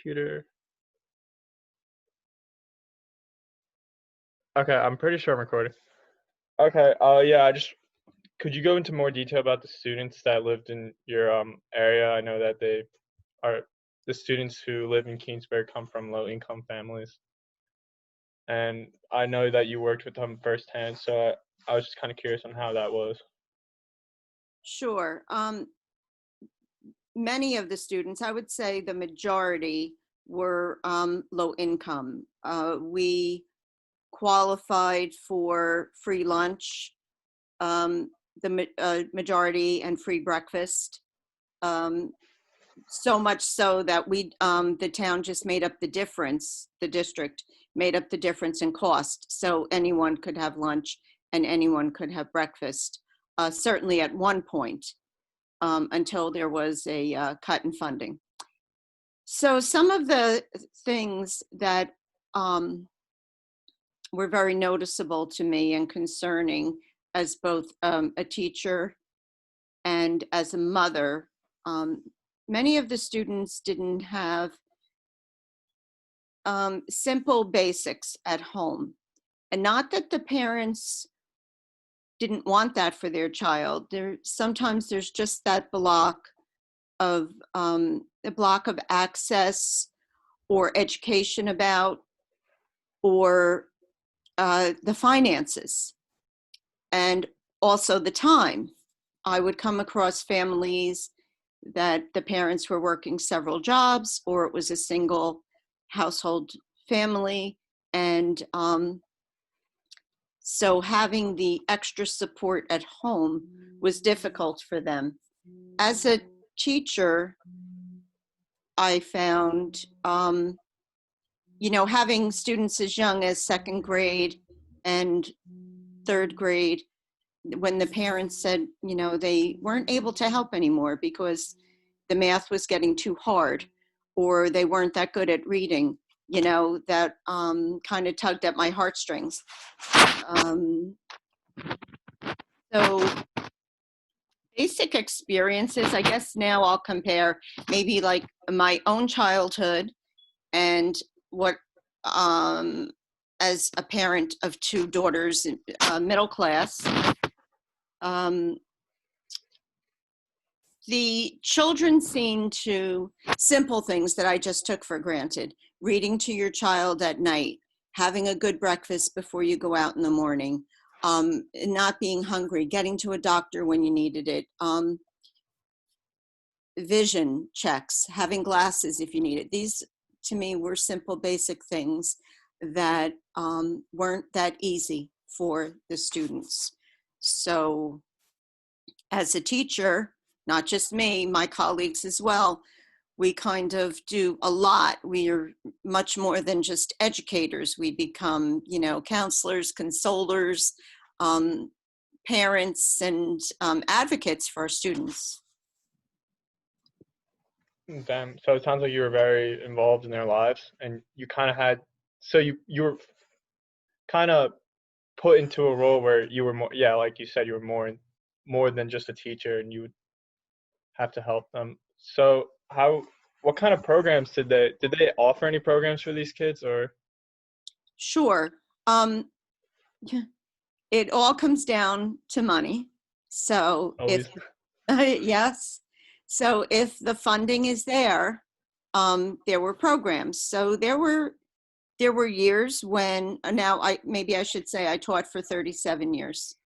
computer. Okay, I'm pretty sure I'm recording. Okay, yeah, could you go into more detail about the students that lived in your area? I know that they are the students who live in Kingsbury come from low income families, and I know that you worked with them firsthand, so I was just kind of curious on how that was. Sure. Many of the students, I would say the majority, were low income. We qualified for free lunch, um, majority, and free breakfast. Um, so much so that the town just made up the difference. The district made up the difference in cost, so anyone could have lunch and anyone could have breakfast. Certainly at one point, until there was a cut in funding. So some of the things that um, were very noticeable to me and concerning as both a teacher and as a mother, um, many of the students didn't have simple basics at home. And not that the parents didn't want that for their child. Sometimes there's just that of a block of access or education about, or the finances, and also the time. I would come across families that the parents were working several jobs, or it was a single household family. And so having the extra support at home was difficult for them. As a teacher, I found, having students as young as second grade and third grade, when the parents said, they weren't able to help anymore because the math was getting too hard, or they weren't that good at reading, that kind of tugged at my heartstrings. Um, so basic experiences, I guess now I'll compare maybe like my own childhood and what, as a parent of two daughters, middle class, um, the children seem to, simple things that I just took for granted: reading to your child at night, having a good breakfast before you go out in the morning, not being hungry, getting to a doctor when you needed it, vision checks, having glasses if you need it. These, to me, were simple, basic things that weren't that easy for the students. So as a teacher, not just me, my colleagues as well, we kind of do a lot. We are much more than just educators. We become, counselors, consolers, parents, and advocates for our students. Them. So it sounds like you were very involved in their lives, and you kind of had. So you were kind of put into a role where you were more, yeah, like you said, you were more than just a teacher, and you would have to help them. So what kind of programs did they offer any programs for these kids or Sure. Um, it all comes down to money. So if, always? yes, so if the funding is there, there were programs. So there were years when, now maybe I should say I taught for 37 years.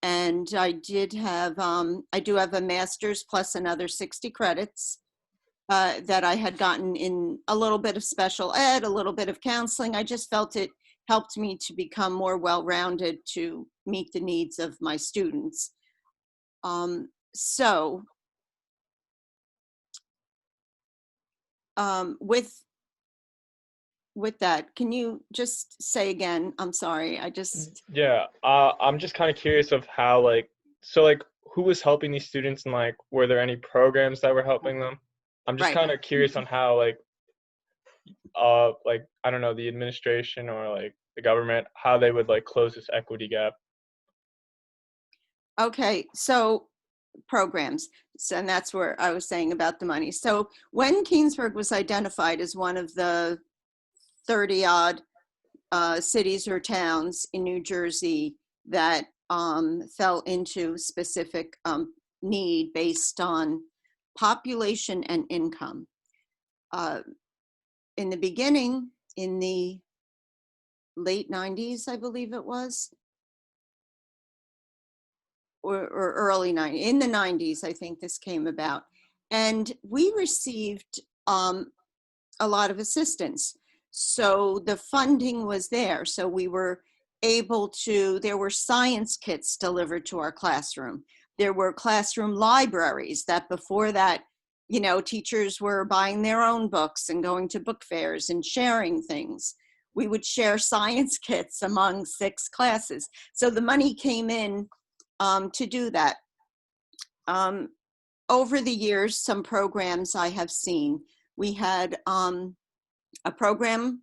And I do have a master's plus another 60 credits that I had gotten in a little bit of special ed, a little bit of counseling. I just felt it helped me to become more well-rounded to meet the needs of my students. So with that, can you just say again? I'm sorry, I just. Yeah, I'm just kind of curious of how who was helping these students, and were there any programs that were helping them? I'm just Right. kind of curious on how I don't know, the administration or the government, how they would close this equity gap. Okay, so programs. So, and that's where I was saying about the money. So when Keensburg was identified as one of the 30 odd cities or towns in New Jersey that fell into specific need based on population and income. In the beginning, in the late 90s, I believe it was, or early 90s, in the 90s, I think this came about. And we received a lot of assistance. So the funding was there. So we were able to, there were science kits delivered to our classroom. There were classroom libraries that before that, you know, teachers were buying their own books and going to book fairs and sharing things. We would share science kits among 6 classes. So the money came in to do that. Over the years, some programs I have seen, we had a program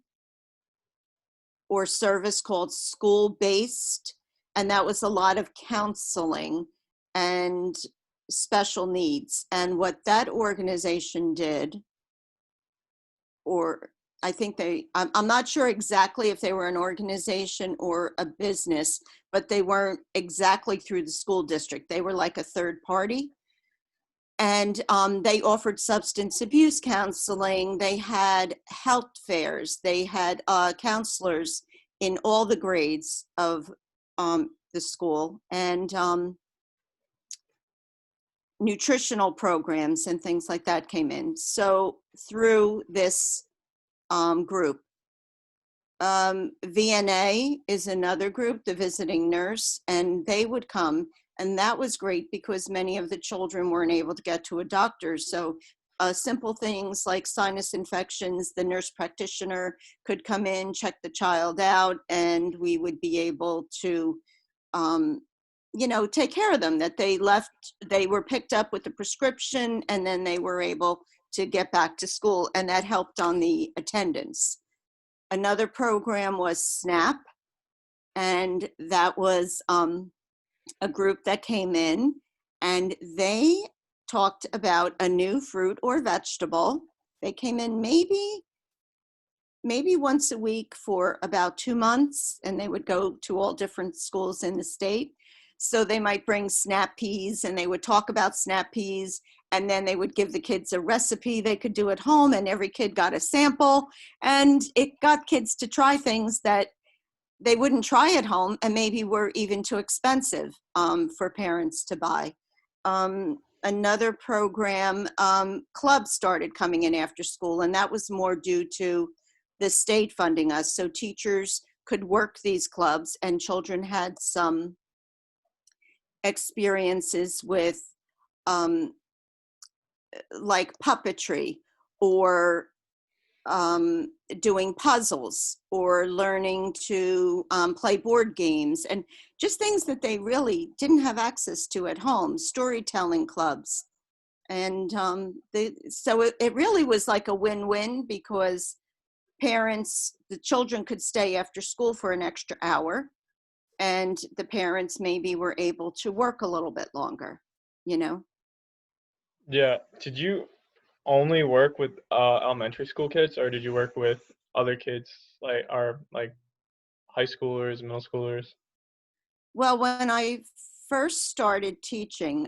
or service called school-based, and that was a lot of counseling and special needs. And what that organization did, or I think I'm not sure exactly if they were an organization or a business, but they weren't exactly through the school district. They were like a third party. And they offered substance abuse counseling. They had health fairs. They had counselors in all the grades of the school, and nutritional programs and things like that came in. So through this group, VNA is another group, the visiting nurse, and they would come. And that was great because many of the children weren't able to get to a doctor. So simple things like sinus infections, the nurse practitioner could come in, check the child out, and we would be able to, you know, take care of them, that they were picked up with the prescription, and then they were able to get back to school, and that helped on the attendance. Another program was SNAP, and that was a group that came in, and they talked about a new fruit or vegetable. They came in maybe once a week for about 2 months, and they would go to all different schools in the state. So they might bring snap peas, and they would talk about snap peas, and then they would give the kids a recipe they could do at home, and every kid got a sample, and it got kids to try things that they wouldn't try at home and maybe were even too expensive for parents to buy. Another program, clubs started coming in after school, and that was more due to the state funding us. So teachers could work these clubs, and children had some experiences with like puppetry, or doing puzzles, or learning to play board games, and just things that they really didn't have access to at home, storytelling clubs. And so it really was like a win-win, because the children could stay after school for an extra hour, and the parents maybe were able to work a little bit longer, you know? Yeah. Did you only work with elementary school kids, or did you work with other kids like high schoolers, middle schoolers? Well, when I first started teaching,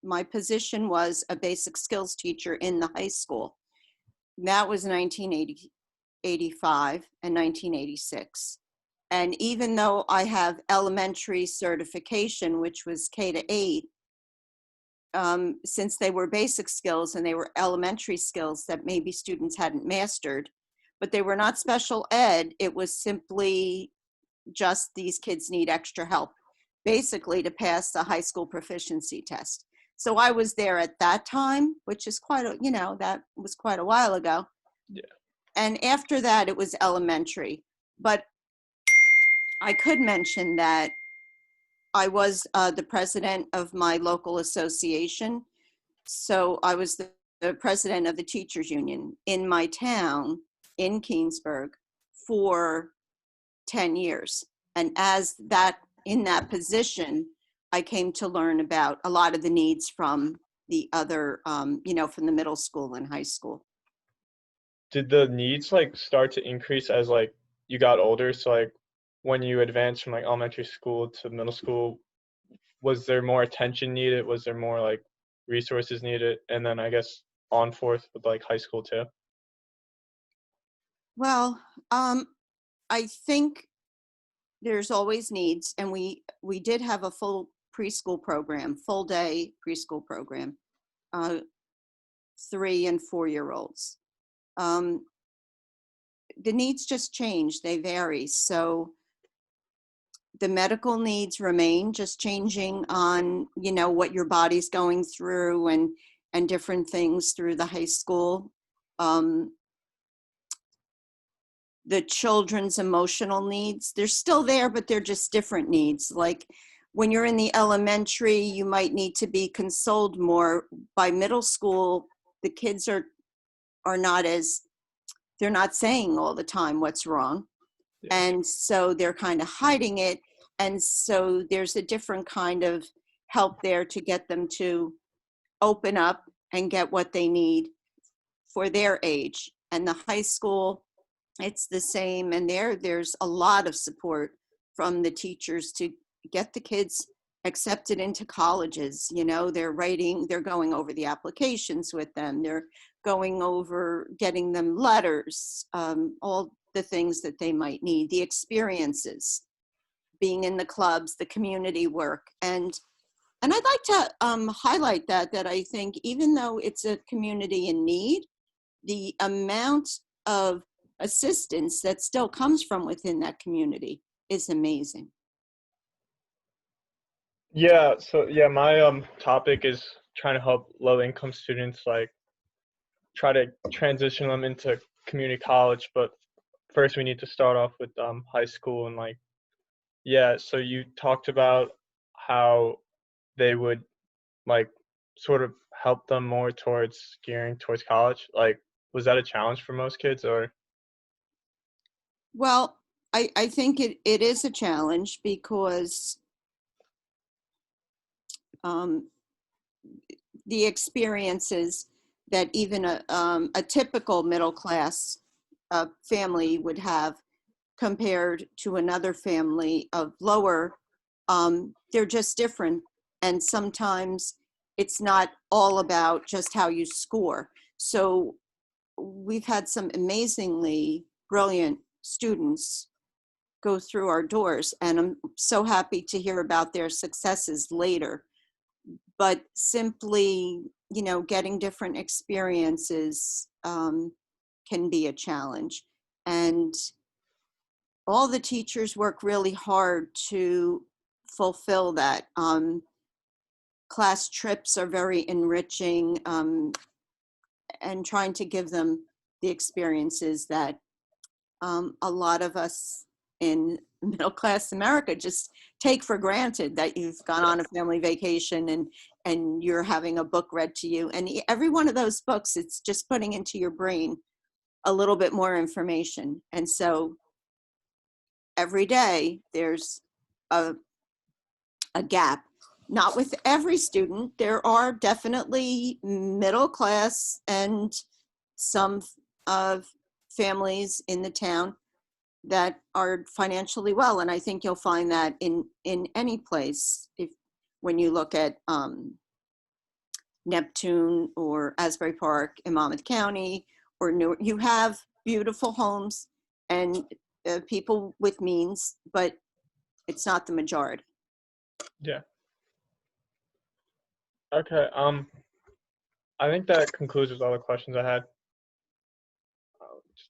my position was a basic skills teacher in the high school. That was 1985 and 1986. And even though I have elementary certification, which was K-8, since they were basic skills and they were elementary skills that maybe students hadn't mastered, but they were not special ed, it was simply just these kids need extra help, basically to pass the high school proficiency test. So I was there at that time, which is that was quite a while ago. Yeah. And after that, it was elementary. But I could mention that I was the president of my local association. So I was the president of the teachers union in my town in Keensburg for 10 years. And in that position, I came to learn about a lot of the needs from the other, from the middle school and high school. Did the needs like start to increase as like you got older? So like when you advanced from like elementary school to middle school, was there more attention needed? Was there more like resources needed? And then I guess on forth with like high school too. Well, I think there's always needs, and we did have a full preschool program, full day preschool program, uh, 3 and 4 year olds. Um, the needs just change; they vary. So the medical needs remain, just changing on what your body's going through and different things through the high school. Um, the children's emotional needs, they're still there, but they're just different needs. Like when you're in the elementary, you might need to be consoled more. By middle school, the kids are not as, they're not saying all the time what's wrong. Yeah. And so they're kind of hiding it. And so there's a different kind of help there to get them to open up and get what they need for their age. And the high school, it's the same. And there's a lot of support from the teachers to get the kids accepted into colleges. They're going over the applications with them. They're going over getting them letters, all the things that they might need, the experiences, being in the clubs, the community work. And I'd like to highlight that I think even though it's a community in need, the amount of assistance that still comes from within that community is amazing. Yeah, so yeah, my topic is trying to help low income students like try to transition them into community college, but first we need to start off with high school and like yeah, so you talked about how they would like sort of help them more towards gearing towards college. Like was that a challenge for most kids or Well, I think it is a challenge because um, the experiences that even a typical middle class family would have compared to another family of lower, they're just different. And sometimes it's not all about just how you score. So we've had some amazingly brilliant students go through our doors, and I'm so happy to hear about their successes later. But simply, getting different experiences can be a challenge. And all the teachers work really hard to fulfill that. Class trips are very enriching, and trying to give them the experiences that a lot of us in middle class America just take for granted, that you've gone on a family vacation and you're having a book read to you. And every one of those books, it's just putting into your brain a little bit more information. And so every day there's a, a gap. Not with every student. There are definitely middle class and some families in the town that are financially well, and I think you'll find that in any place. If when you look at Neptune or Asbury Park in Monmouth County or Newark, you have beautiful homes and people with means, but it's not the majority. yeah. Okay. I think that concludes with all the questions I had.